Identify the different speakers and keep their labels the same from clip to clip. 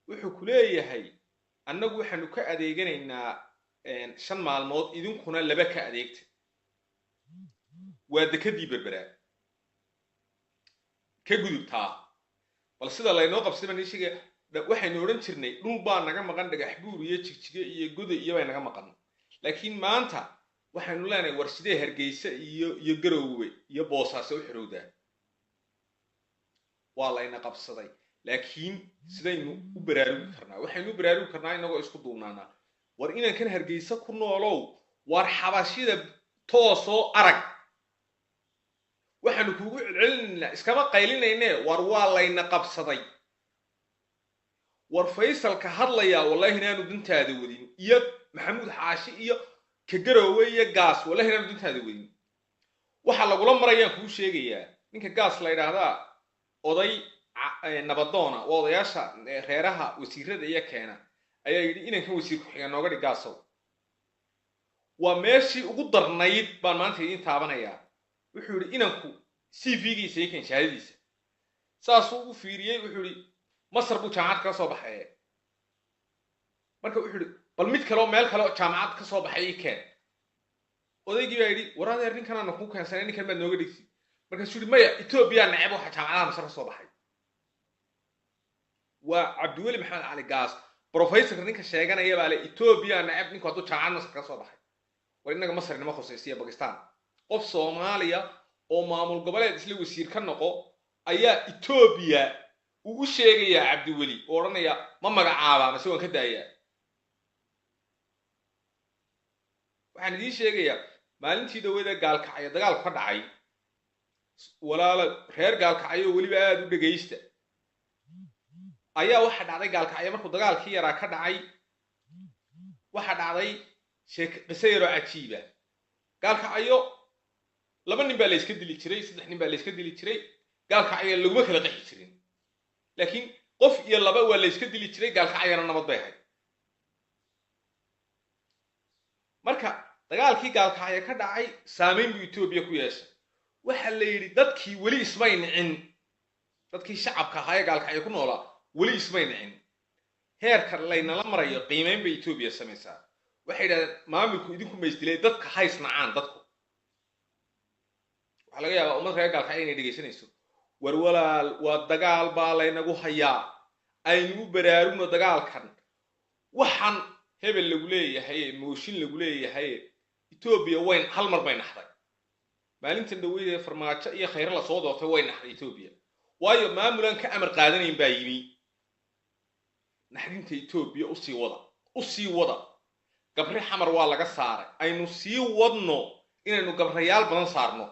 Speaker 1: wuxuu ku leeyahay annagu waxaanu ka adeeganaynaa 5 maalmood idinkuna laba ka adeegta waa dekadii berberaa ka gudubtaa bal sida laynoo qabsay baan sheegay waxaynu oran jirnay dhul baa naga maqan dhagax buur iyo jigjige iyo godo iyo bay naga maqan laakiin maanta waxaynu leenahay war sidee Hargeysa iyo Garowe iyo Boosaaso u xirowdaa waa layna qabsaday laakiin sidaynu u baraarugi karnaa waxaynu baraarugi karnaa inagoo isku duubnaana war inaan kan Hargeysa ku noolow war xabashida toosoo arag waxaanu kugu celcelinaa iskama qaylinayne war waa layna qabsaday war Faysalka hadlaya wallahi inaanu dintaada wadin iyo Maxamuud Xaashi iyo ka Garowe iyo Gaas wallahi inaanu dintaada wadin waxa lagula marayaan kuu sheegayaa ninka Gaas la yiraahdaa oday nabadoona oo odayaasha reeraha wasiirada iyo keena ayaa yiri inaan kan wasiir ku xiga nooga dhigaaso waa meeshii ugu darnayd baan maanta idin taabanaya wuxuu yiri inanku CV-giisa iyo shahaadadiisa saas uu fiiriyay wuxuu yiri Masar buu jaamacad ka soo baxay marka wuxuu yiri bal mid kale oo meel kale oo jaamacad ka soo baxay keen odaygii baa yiri waraad ninkan aan ku keensanay ninkan baad nooga dhigtay marka wuxuu yiri maya Ethiopia nacab waxa jaamacadaha Masar ka soo baxay waa Cabdiweli Maxamed Ali Gaas professor ninka sheeganaya baa Ethiopia nacab ninku haduu jaamacad Masar ka soo baxay war inaga Masar nima khosaysiya Pakistan qof Soomaaliya oo maamul goboleed isla wasiir ka noqo ayaa Ethiopia uu sheegaya Cabdiweli oo oranaya ma magacaaba ma soo ka daaya waxaan idin sheegaya maalintii dawada gaalkacay dagaal ka dhacay walaal reer gaalkacay waliba aad u dhageysta ayaa waxa dhacday gaalkacay markuu dagaalkii yaraa ka dhacay waxa dhacday qisayro cajiiba gaalkacayo 2 nin baa la iska dili jiray 3 nin baa la iska dili jiray gaalkacayo laguma kala qaxi jirin laakiin qof iyo laba waa la iska dili jiray gaalkacayana nabad bay ahayd marka dagaalkii gaalkacayo ka dhacay saameyn buu Ethiopia ku yeeshay waxa la yiri dadkii wali ismay nicin dadkii shacabka ahaa gaalkacayo ku noolaa wali ismay nicin heerka layna la marayo qiimeyn bay Ethiopia samaysaa waxay yiraahdeen maamulku idinku meesdilay dadka haysnacaan dadku waxa laga yaabaa umad reer gaalkacayo inay dhageysanayso war walaal waa dagaal baa laynagu hayaa aynu baraarugno dagaalkan waxan hebel lagu leeyahay mooshin lagu leeyahay Ethiopia wayn hal mar bay naxday maalintan dhaweeyay farmaajo iyo khayr la soo doortay way naxday Ethiopia waayo maamulan ka amar qaadanayn baa yimi naxdinta Ethiopia u sii wada gabri xamar waa laga saaray aynu sii wadno inaynu gabrayaal badan saarno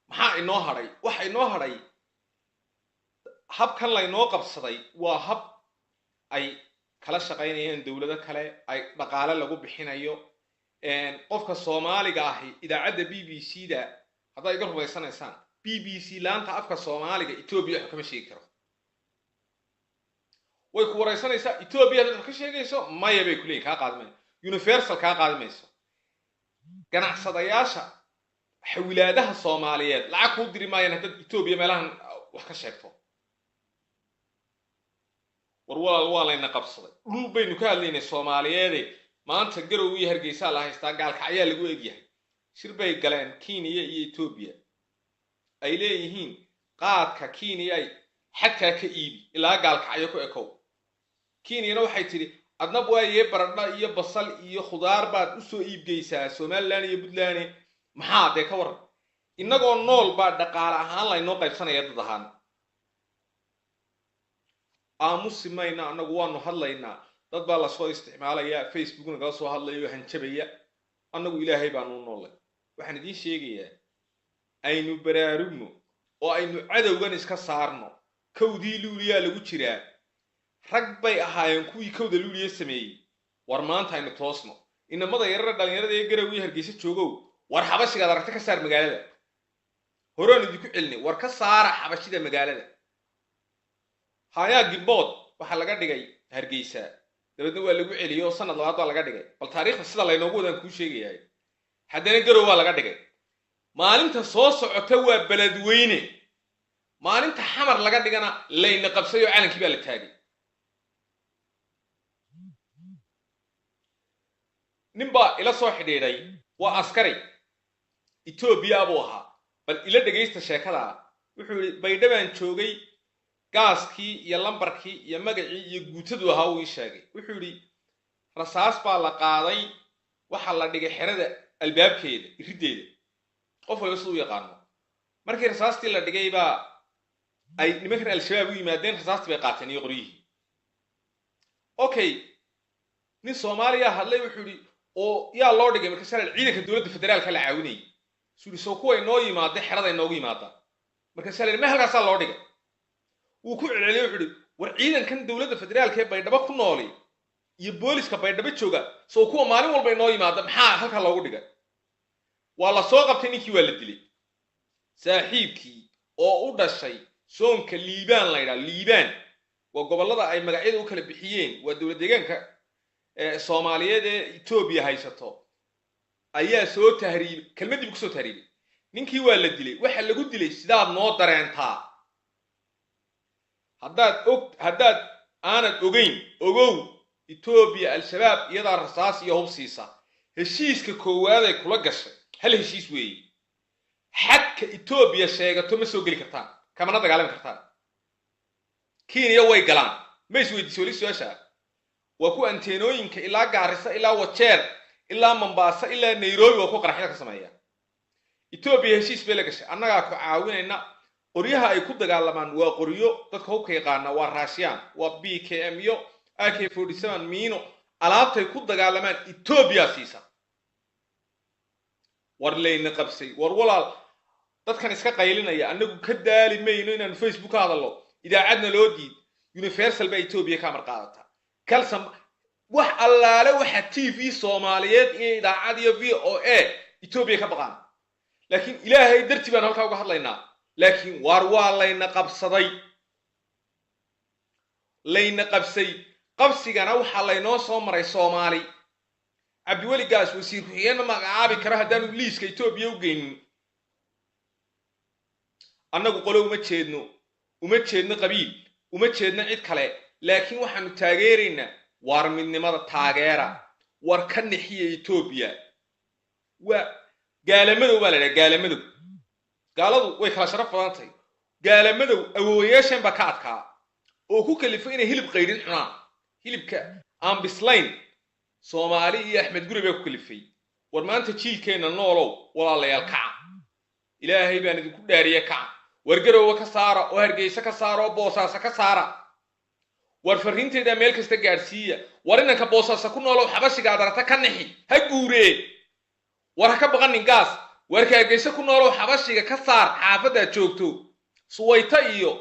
Speaker 1: maxaa inoo haray waxa inoo haray habkan laynoo qabsaday waa hab ay kala shaqaynayaan dawlado kale ay dhaqaale lagu bixinayo qofka Soomaaliga ah idaacada BBC-da haday iga rumaysanaysan BBC laanta afka Soomaaliga Ethiopia wax kama sheegi karo way ku waraysanaysaa Ethiopia dad ka sheegayso maya bay ku leeyahay ka qaadmay universal ka qaadmayso ganacsadayaasha xawilaadaha Soomaaliyeed lacag ku diri maayeen dad Ethiopia meelahan wax ka sheegto war walaal waa layna qabsaday dhul baynu ka hadlaynay Soomaaliyeed maanta Garowe iyo Hargeysa la haystaa gaalkacyo lagu eegyahay shir bay galeen Kenya iyo Ethiopia ay leeyihiin qaadka Kenya ay xadka ka iibi ilaa gaalkacyo ku ekow Kenya waxay tiri adnab waaye baradha iyo basal iyo khudaar baad u soo iibgeysaa Somaliland iyo Puntland maxaa de ka waran inagoo nool baa dhaqaale ahaan la inoo qaybsanaya dad ahaan aamusimayna anagu waanu hadlaynaa dad baa la soo isticmaalaya Facebook-na kala soo hadlayo hanjabaya anagu Ilaahay baanu noolay waxaan idin sheegayaa aynu baraarugno oo aynu cadawgan iska saarno kowdii luuliya lagu jiraa rag bay ahaayeen kuwii kowda luuliya sameeyay war maanta aynu toosno inamada yarar dhalinyarada ee Garowe Hargeysa joogo war xabashiga aragta ka saar magaalada horaan idinku cilni war ka saara xabashida magaalada haya gibbood waxa laga dhigay Hargeysa dabadna waa lagu celiyo sanad labaad baa laga dhigay bal taariikhda sida laynoogu wadan ku sheegayay haddana Garowe waa laga dhigay maalinta soo socota waa beledweyne maalinta xamar laga dhigana layna qabsayo calankii baa la taagay ninba ila soo xidhiidhay waa askari Ethiopia buu ahaa bal ila dhageysta sheekada wuxuu yiri baydhabaan joogay gaaskii iyo lambarkii iyo magacii iyo guutadu ahaa uu sheegay wuxuu yiri rasaas baa la qaaday waxa la dhigay xerada albaabkeeda irideeda qof walba sidoo yaqaano markii rasaastii la dhigay baa ay nimankan al-shabaab u yimaadeen rasaastii bay qaateen iyo qoriyihii okay nin Soomaaliya hadlay wuxuu yiri oo yaa loo dhigay marka shalay ciidanka dawladda federaalka la caawinay suu soo kuwa inoo yimaada xerada inoogu yimaada marka shalay ma halkaas loo dhigay uu ku celceliyay wuxuu yiri war ciidankan dawladda federaalka ee baydhabo ku noolay iyo booliska baydhabo jooga soo kuwa maalin walba inoo yimaada maxaa halka loogu dhigay waa la soo qabtay ninkii waa la dilay saaxiibkii oo u dhashay soonka liibaan la yiraahdo liibaan waa gobolada ay magacyada u kala bixiyeen waa dawlad deegaanka Soomaaliyeed ee Ethiopia haysato ayaa soo tahriib kelmadii ku soo tahriibay ninkii waa la dilay waxa lagu dilay sidaad noo dareentaa haddaad aanad ogeyn ogow Ethiopia al-shabaab iyada rasaas iyo hub siisa heshiiska koowaad ay kula gashay hal heshiis weey xadka Ethiopia sheegato ma soo gali kartaan kamana dagaalami kartaan Kenya way galaan ma isweydiisay su'aasha waa ku anteenooyinka ilaa Gaarisa ilaa Wajeer ilaa Mombasa ilaa Nairobi waa ku qaraxyada ka sameeya Ethiopia heshiis bay la gashay annaga ku caawinayna qoryaha ay ku dagaalamaan waa qoryo dadka hubka yaqaana waa Russian waa BKM iyo AK47 miino alaabtay ku dagaalamaan Ethiopia siisa war layna qabsay war walaal dadkan iska qaylinaya anagu ka daali mayno inaan Facebook ka hadalno idaacadna loo diid Universal ba Ethiopia ka mar qaadata kalsam wax allaale waxa TV Soomaaliyeed iyo idaacad iyo VOA Ethiopia ka baqaan laakiin Ilaahay darti baan halka uga hadlaynaa laakiin war waa layna qabsay qabsigana waxa laynoo soo maray Soomaali Abdiwali Gaas wasiir ku-xigeen magacaabi kara hadaan liiska Ethiopia u geynin annagu qolo uma jeedno qabiil uma jeedno cid kale laakiin waxaanu taageeraynaa war midnimada taageera war ka nixiye Ethiopia waa gaalamadow baa la yiraahdaa gaalamadow gaaladu way kala sharaf badan tahay gaalamadow awooyaashan ba ka adkaa oo ku kalifay inay hilib qeyrin cunaan hilibka aan bislayn Soomaali iyo Axmed Guri bay ku kalifay war maanta jiilkeena noolow walaalayaal kaca Ilaahay baan idinku dhaariyay kaca war garowa ka saara oo Hargeysa ka saara oo Boosaaso ka saara war fariinteeda meel kasta gaarsiiya war inanka Boosaaso ku noolow xabashiga adarata ka nixi ha guuree war ka baqanin gaas war ka Hargeysa ku noolow xabashiga ka saar xaafada joogto Suwayta iyo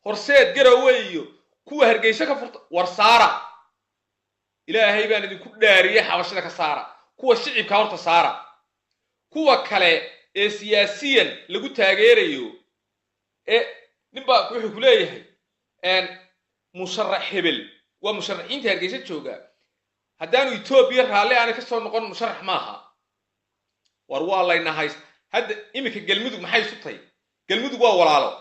Speaker 1: Horseed garowe iyo kuwa Hargeysa ka furta war saara Ilaahay baan idinku dhaariyay xabashida ka saara kuwa shicibka horta saara kuwa kale ee siyaasiyan lagu taageerayo ee ninba wuxuu ku leeyahay musharax hebel waa musharaxiinta Hargeysa jooga haddaanu Ethiopia raali aan ka soo noqon musharax maaha war waa layna hayst hadda imika galmudug maxay sutay galmudug waa walaalo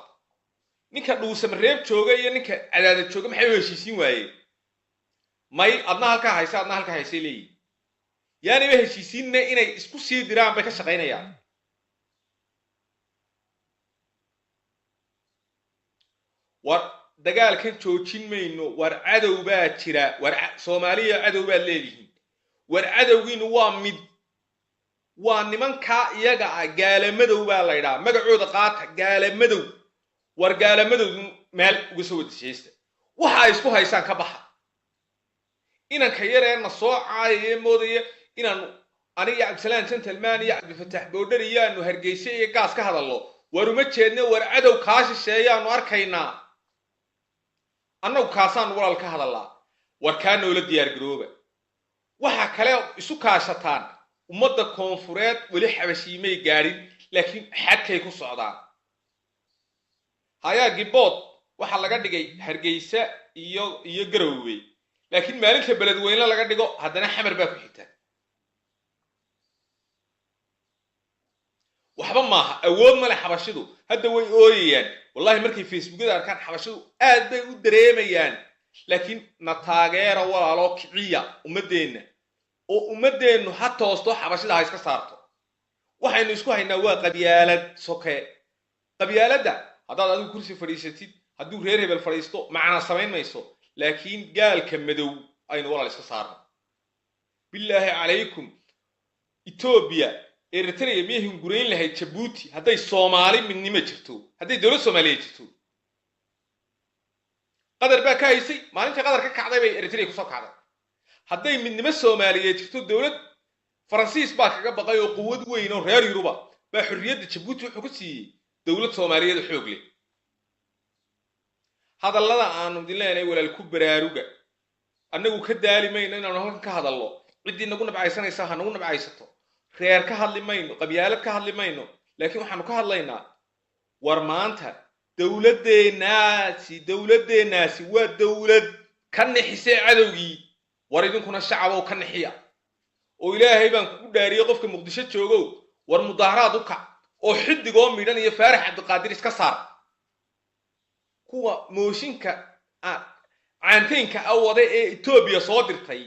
Speaker 1: ninka dhuusam reeb jooga iyo ninka cadaada jooga maxay heshiisiin waayeen may adna halka haysay leeyahay yaani way heshiisiinna inay isku sii diraan bay ka shaqeynayaan war dagaalkan joojin mayno war cadow baa jira war Soomaaliya cadow baa leeyihiin war cadowgiinu waa mid waa nimanka iyaga gaalamadow baa la yiraahdaa magacooda qaata gaalamadow war gaalamadow meel uga soo wadashaysta waxa ay isku haysaan ka baxa inanka yareena soo caayay moodaya inaan aniga Cabdisalaan Gentleman iyo Cabdifataax Boodhar iyaanu Hargeysa iyo gaas ka hadallo war uma jeedno war cadow kaashisheeyaanu arkaynaa annagu kaasaan walaal ka hadalaa war ka noola diyaar garooba waxa kale isu kaashataan ummadda koonfureed wali xabashiimay gaarin laakiin xadkay ku socdaan haya gibood waxa laga dhigay Hargeysa iyo Garowe laakiin maalinta beledweyne laga dhigo haddana xamar baa ku xigta waxba maaha awood ma leh xabashidu hadda way ooyayaan wallahi markay facebookada arkaan xabashidu aad bay u dareemayaan laakiin na taageera walaalo kiciya ummadeena oo ummadeenu ha toosto xabashida ha iska saarto waxaynu isku haynaa waa qabyaalad soke qabyaaladda haddaad adigu kursi fadhiisatid hadduu reer hebel fadhiisto macna samayn mayso laakiin gaalka madow aynu walaal iska saarno billaahi calaykum Ethiopia Eritrea miyay gurayn lahayd Djibouti hadday Soomaali midnimo jirto hadday dawlad Soomaaliyeed jirto qadar baa ka haysay maalinta qadar ka kacday bay Eritrea ku soo kacday hadday midnimo Soomaaliyeed jirto dawlad Faransiis baa kaga baqay oo quwad weyn oo reer Yuruba baa xurriyadda Djibouti wuxuu ku siiyay dawlad Soomaaliyeed xoog leh hadallada aanu dileynay walaal ku baraaruga annagu ka daalimayna inaanu halkan ka hadallo cidii nagu nabcaysanaysa ha nagu nabcaysato reer ka hadli mayno qabyaalad ka hadli mayno laakiin waxaanu ka hadlaynaa war maanta dawladeenaasi waa dawlad ka nixisay cadowgii war idinkuna shacab ka nixiya oo ilaahay baan ku dhaariyay qofka muqdisho joogo war mudaaharaad u kac oo xidigoo midhan iyo faarax abdiqaadir iska saar kuwa mooshinka caanteynka awada ee Ethiopia soo dirtay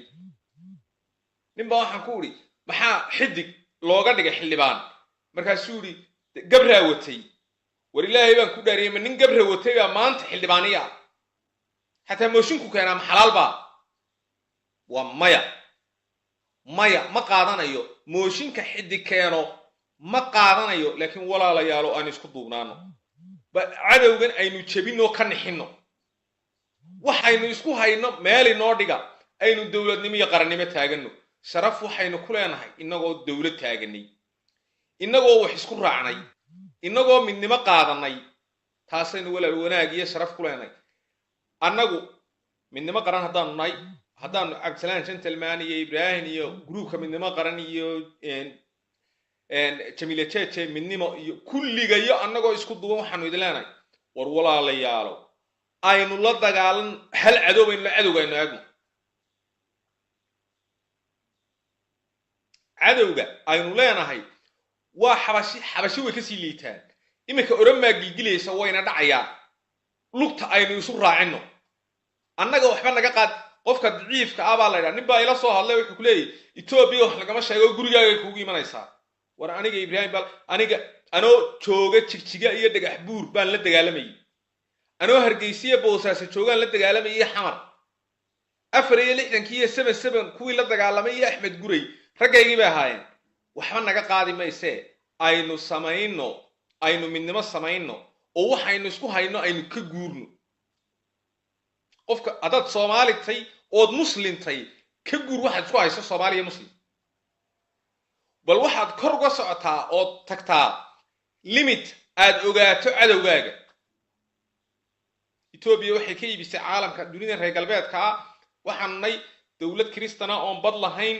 Speaker 1: ninba waxaan ku uri maxaa xidig looga dhigay xildhibaan markaasuu uri gabra watay war ilaahay baan ku dhaariyay ma nin gabra watay baa maanta xildhibaaniya hatta moshinku keenaa xalaalba waa maya ma qaadanayo mooshinka xidig keeno ma qaadanayo laakiin walaalayaal aan isku duubnaano cadowgan aynu jabino ka nixino waxaynu isku hayno meel inoo dhiga aynu dawladnimo iyo qarannimo taagano sharaf waxaynu ku leenahay inagoo dawlad taaganay inagoo wax isku raacnay inagoo midnimo qaadanay taasaynu walaal wanaag iyo sharaf ku leenahay annagu midnimo qaran haddaanu Cabdisalaan Gentleman iyo Ibrahim iyo groupka midnimo qaran iyo Jamila Cheche midnimo iyo kulligayo annagoo isku duuban waxaanu idin leenahay war walaalayaalo aynu la dagaalan hal cadowaynu la cadowgaynu eegno cadowga aynu leenahay waa xabashi way ka sii liitaan iminka Oromaa gilgilaysa wayna dhacayaan lugta aynu isu raacino annaga waxba naga qaad qofka daciifka ah baa la yiraahdaa nin baa ila soo hadlay wuxuu ku leeyahay Ethiopia wax lagama sheego gurigaaga kugu imanaysaa war aniga Ibrahim bal aniga anoo jooga jigjiga iyo dhagax buur baan la dagaalamay anoo Hargeysa Boosaaso joogan la dagaalamay xamar 4 7 kuwii la dagaalamay Axmed Guray ragaygii baa ahaayeen waxba naga qaadi maysee aynu samayno aynu midnimo samayno oo waxaynu isku hayno aynu ka guurno qofka adad Soomaali tay oo muslintay ka guur waxaad isku hayso Soomaaliya muslim bal waxaad kor uga socotaa oo tagtaa limit aad ogaato cadowgaaga Ethiopia waxay ka iibisay caalamka dunida reer galbeedka waxaanay dawlad Kiristana oo bad lahayn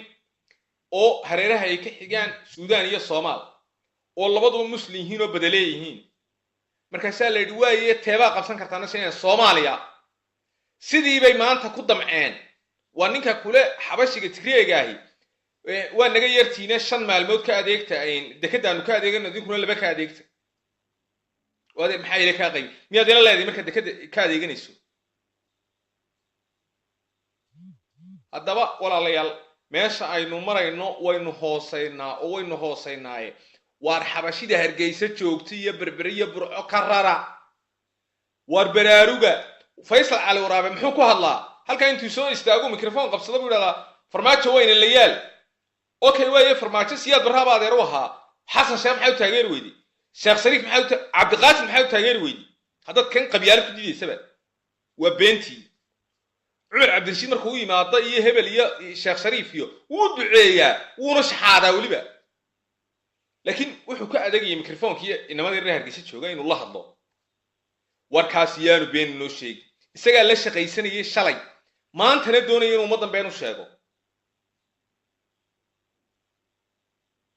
Speaker 1: oo hareeraha ay ka xigaan Suudaan iyo Soomaal oo labaduba muslim yihiin oo badaleeyihiin markaas la yidhi waaye teeba qabsan kartaana sida Soomaaliya sidii bay maanta ku damceen waa ninka kule xabashiga Tigreega ahi waa naga yartiina 5 maalmood ka adeegta dekadaanu ka adeegano dinkuna laba ka adeegta wada maxay ila ka qayb miyaad ila leedahay marka dekada ka adeeganayso haddaba walaalayaal meesha aynu marayno waynu hooseynaa waar xabashida Hargeysa joogtay iyo berberiyo burco ka rara waar baraaruga Faysal Cali Waraabe muxuu ku hadlaa halka intuu soo istaago mikrofon qabsado buu yiraahdaa farmaajo weyne la yaal okay waaye farmaajo siyaad barraaba adeer waxa xasan sheekh maxay taageer weydi sheekh Shariif maxay Cabdiqaasim maxay taageer weydi hadad kan qabyaal ku diidaysaba waa beenti Umar Cabdirashiid markuu yimaado iyo hebel iyo sheekh Shariif iyo wuu duceeyaa wuuna shaxaadaa waliba laakiin wuxuu ka adeegay mikrofonkii inamada reer Hargeysa jooga inuu la hadlo warkaas yaanu been noo sheeg isaga la shaqaysanayay shalay maantana doonayay inuu ummadan been u sheego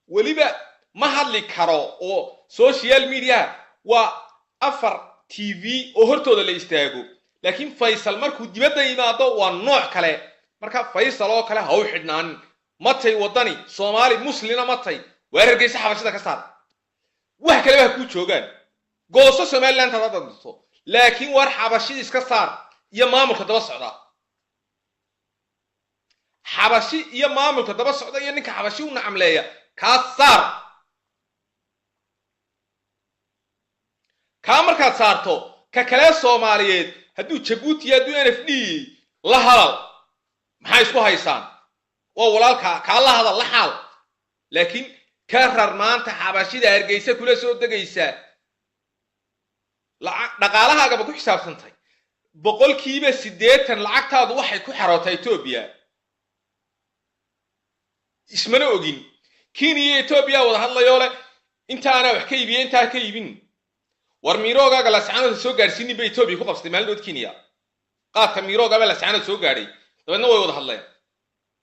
Speaker 1: waliba ma hadli karo oo social media waa 4 TV oo hortooda la istaago laakiin Faysal markuu dibadda yimaado waa nooc kale marka Faysal oo kale ha u xidhnaan matay wadani Soomaali muslina matay waa Hargeysa xabashada ka saar wax kale ba ku joogaan gooso Somaliland hada dadso laakiin war xabashida iska saar iyo maamulka daba socda xabashi iyo maamulka daba socda iyo ninka xabashi u nacamleeya ka saar ka marka saarto ka kale Soomaaliyeed haduu Djibouti haduu NFD la hadal maxay isku haysaan waa walaalka ka la hadal la xal laakiin ka rar maanta xabashida Hargeysa kula soo dagaysa dhaqaalahaaga ku xisaabtantay boqolkiiba 80 lacagtaadu waxay ku xarootay Ethiopia ismana ogin Kenya Ethiopia wada hadlayo le inta ana wax ka iibiyo inta ka iibin war mirooga la saanada soo gaarsiinay bay Ethiopia ku qabsatay maalmood Kenya qaadka mirooga la saanada soo gaaray dabadna way wada hadlayaan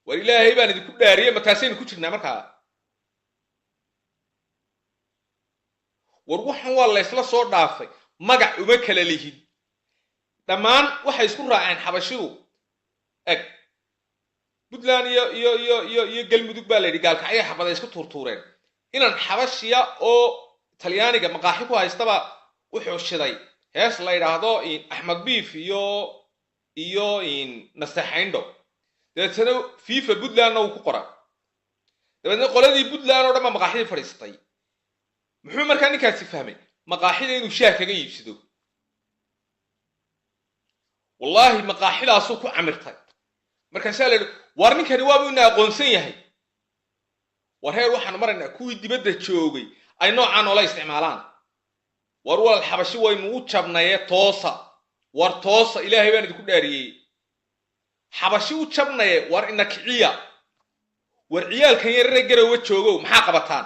Speaker 1: war Ilaahay baan idinku dhaariyay mataaseen ku jirnaa markaa war waxan waa la isla soo dhaafay magac uma kala lihid dhamaan waxay isku raaceen xabashidu eg Puntland iyo galmudug baa la yiri gaalkacay xabada isku tuurtuureen inaan xabashiya oo Talyaaniga maqaaxi ku haystaba wuxuu shiday hees la yiraahdo in Ahmed Beef iyo in nasaxayndo dadana FIFA Puntland oo ku qoran dadana qoladii Puntland oo dhan maqaaxi fariistay muxuu markaa ninkaasi fahmay maqaaxida inuu shaah kaga iibsado wallahi maqaaxidaas ku camirtay marka saaleed war ninkani waa uu aqoonsan yahay war heer waxaan marnaa kuwii dibadda joogay ay noocaan oo la isticmaalaan war wal xabashi waynu u jabnayee toosa war toosa Ilaahay baan idinku dhaariyay xabashi u jabnayee war ina kiciya war ciyaalkan yarare garowe joogo maxaa qabataan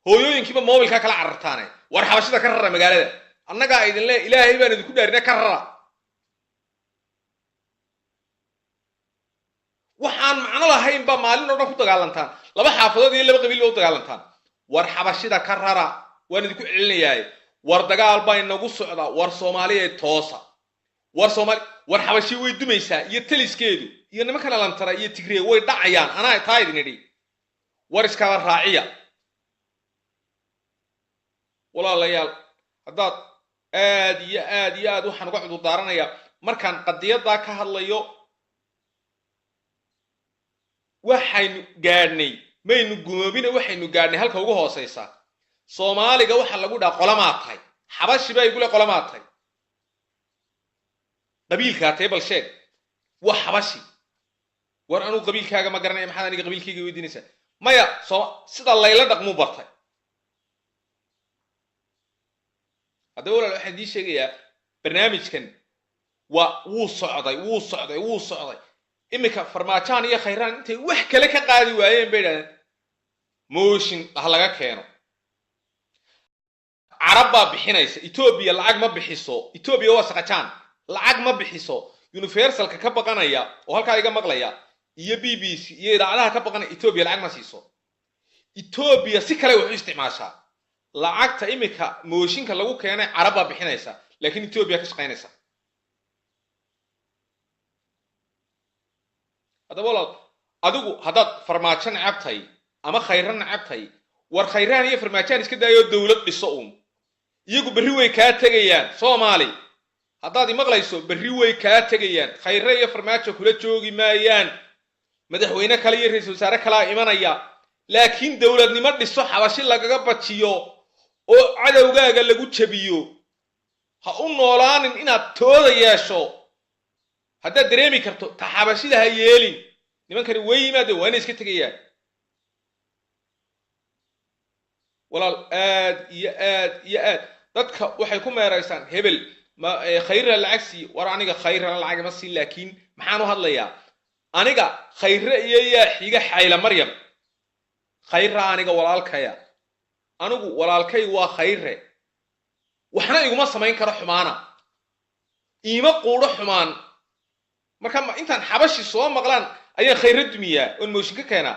Speaker 1: hooyooyinkiiba mobilka kala carartaane war xabashida ka rara magaalada annaga idin le Ilaahay baan idinku dhaarina ka rara waxaan macno lahayn ba maalin oo dhan ku dagaalantaan laba xaafadood iyo laba qabiil oo dagaalantaan war xabashida ka rara waan idinku celinayaa war dagaal baa inagu socda war Soomaaliyeed toosa war Soomaali war xabashi way dumaysaa iyo taliskeedu iyo nimanka lantara iyo Tigray way dhacayaan anaa taayidin idhi war iska raaciya walaalayaal haddaad aad waxaan uga cudur daaranayaa markaan qadiyada ka hadlayo waxaynu gaadhnay maynu gumoobina waxaynu gaadhnay halka ugu hooseysa Soomaaliga waxa lagu dhaa qolamaatay xabashi bay igu le qolamaatay qabiilka table sheeg wax xabashi war anu qabiilkaaga ma garanay maxaa aniga qabiilkayga weydiinaysa maya sida layla dhaqmo bartay هذا ولا الواحد يشجع يا برنامج كان وصعدي إما كفرماتان يا خيران أنت وحكي لك قاعد وين بيدا موشن هلا كانوا عربا بحنايس إثيوبيا العج ما بحسوا إثيوبيا واسقتان العج ما بحسوا يونيفرسال كبقنا يا وهالكايجا مغليا يا BBC يا علىها كبقنا إثيوبيا العج ما سيسوا إثيوبيا سكلا وحيستعماشها lacagta imika mooshinka lagu keenay Araba bixinaysa laakiin Ethiopia ka shaqeynaysa hada walaal adigu hadaad farmaajo nacabtay ama khayran nacabtay war khayran iyo farmaajo iska daayo dawlad dhiso iyagu bari way ka tagayaan Soomaali hadaad maqlayso bari way ka tagayaan khayran iyo farmaajo kula joogi maayaan madaxweyne kale iyo ra'iisul wasaare kale imanaya laakiin dawladnimo dhiso xabashi lagaga bajiyo oo cadawgaaga lagu jabiyo ha u noolaanin inaad tooda yeesho hadda dareemi karto taxabashida ha yeelin nimankani way yimaadeen waa inay iska tagayaan walaal aad dadka waxay ku meeraysaan hebel ma khayra lacagsi war aniga khayra lacag ma si laakiin maxaan u hadlayaa aniga khayra iyo yaa xiga xayla maryam khayra aniga walaalkaya anigu walaalkay waa khayre waxna iguma samayn karo xumaana iima quudo xumaan marka intaan xabashi soo maqlaan ayaan khayra dumiya oo mooshin ka keena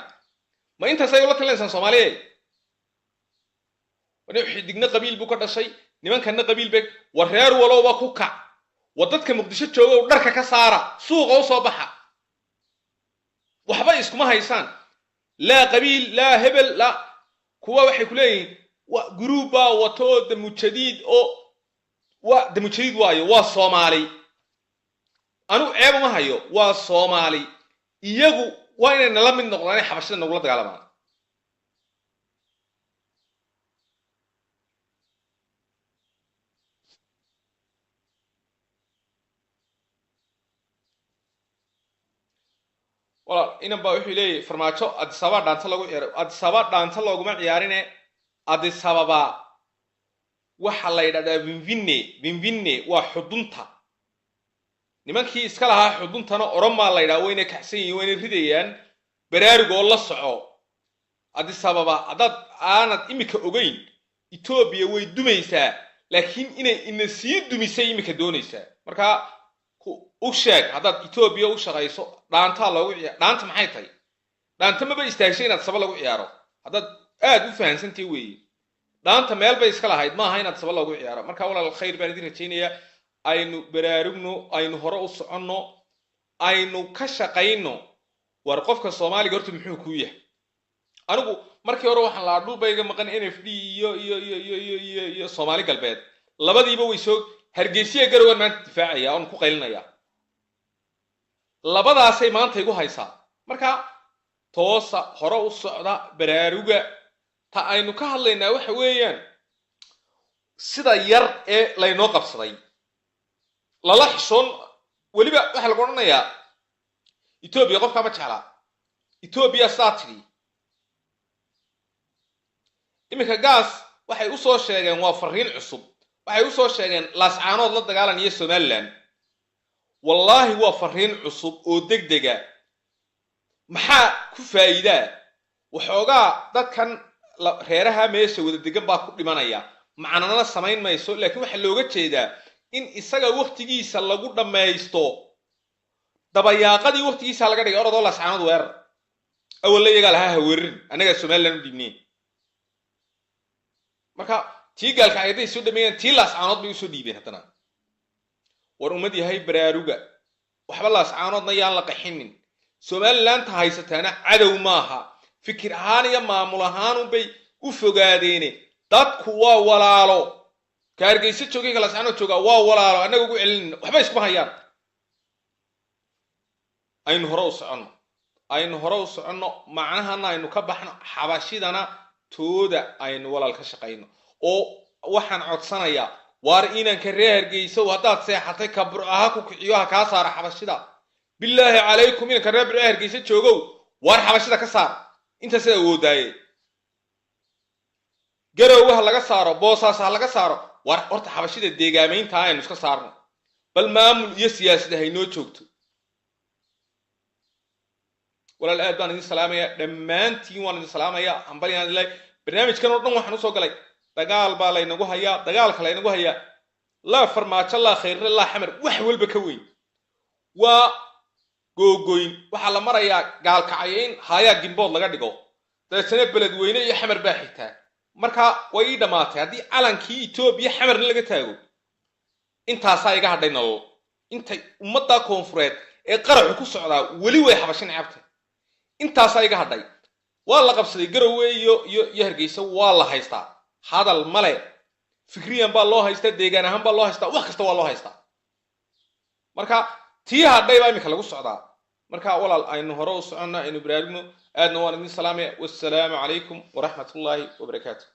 Speaker 1: ma inta say la talaysan Soomaaliyeed wana xidigna qabiil buu ka dhashay nimankan qabiil beeg wareer walowba ku kac wadadka Muqdisho jooga dharka ka saara suuqa u soo baxa waxba iskuma haysaan لا قبيل لا هبل لا كوا waxay ku leeyihiin وجروبا وتو دم جديد أو ودم جديد وايو وصومالي أنو عيب ما هيو وصومالي يجو وين نلم النقطة حبشنا نقول لك على ما والله إن بقول لي فرماتشو أدي سبب دانسا لغو عيار أدي سبب دانسا لغو ما عيارينه أدي سبب وحلا يدا بنفيني وحدونتا nimankii iska lahaa xuduntana Oromaa la yiraahdo inay kaxsan yihiin inay ridayaan baraarigoo la soco adi sababa adad aanad imika ogeyn Ethiopia way dumaysaa laakiin inay ina sii dumisay imika doonaysaa marka u sheeg hadad Ethiopia u shaqayso dhaanta loogu ciyaaro dhaanta maxay tahay dhaanta ma ba istaagshay inaad sabab lagu ciyaaro hadad aad u fahansantii weey dhaanta meel bay iska lahayd ma aha inaad sabab lagu ciyaaro marka walaal khayr baan idin rajaynayaa aynu baraarugno aynu hore u soconno aynu ka shaqayno war qofka Soomaaliga horta muxuu ku yahay anigu markii hore waxaan la dhulbayga maqan NFD iyo Soomaali galbeed labadiiba way soo hargeysiga garowan maanta difaacaya oo ku qaylinaya labadaasay maanta igu haysaa marka toosa hore u socda baraaruga ta aynu ka hadlaynaa waxa weeyaan sida yar ee laynoo qabsaday lala xishon waliba waxa lagu oranayaa Ethiopia qofka ma jecla Ethiopia saatiri imika gas waxay u soo sheegeen waa fariin cusub waxay u soo sheegeen laascaanood la dagaalanaya Somaliland wallahi waa fariin cusub oo degdega maxaa ku faa'iida waxoogaa dadkan reeraha meesha wada degan baa ku dhimanaya macnana samayn mayso laakiin waxa looga jeedaa in isaga waqtigiisa lagu dhameeysto dabayaaqadii waqtigiisa laga dhigay orodoo laascaanood weer awaleeyaga laha weerin anaga Somaliland u dibneen marka tii galka ayday soo dhameeyeen tii laascaanood bay u soo dhiibeen hadana war ummad yahay baraaruga waxba laascaanoodna yaan la qaxinin Somaliland ta haysataana cadow maaha fikir ahaan iyo maamul ahaan bay u fogaadeen dadku waa walaalo kaargeysa joogay kala saano jooga waa walaalo anagu ugu celin waxba isku hayaan aynu hore u soconno macnaheena aynu ka baxno xabashidana tooda aynu walaal ka shaqeyno oo waxaan codsanayaa war inaan ka reergeyso hadaad seexatay kabro aha ku kiciyo ha ka saar xabashida billahi alaykum inaan ka reergeyso joogo war xabashida ka saar inta sida woodaayay garowaha laga saaro boosaas laga saaro war horta xabashida deegaameynta aynu iska saarno bal maamul iyo siyaasad haynoo joogto walaal aad baan idin salaamaya dhamaantiin waan idin salaamaya ambaliyaan ilaa barnaamijkan oo dhan waxaan u soo galay dagaal baa la inagu hayaa dagaalka la inagu hayaa la farmaajo la khayr la xamar wax walba ka weyn waa googoyn waxa la marayaa gaalkacayn haya gimbood laga dhigo dadkana beledweyne iyo xamar baa xitaa marka way dhamaatay hadii calankii Ethiopia xamarna laga taago intaas ay iga hadhay nolol intay ummadda koonfureed ee qaraxu ku socdaa wali way xabashin cabtay intaas ay iga hadhay waa la qabsaday garowe iyo hargeysa waa la haystaa hadal male fikriyan baa loo haystaa deegaan ahaan baa loo haystaa wax kasta waa loo haystaa marka tii hadhay baa imika lagu socdaa marka walaal aynu hore u soconnaa aynu baraarugno aadna waan idin salaamay wassalaamu calaykum waraxmatullaahi wabarakaatuh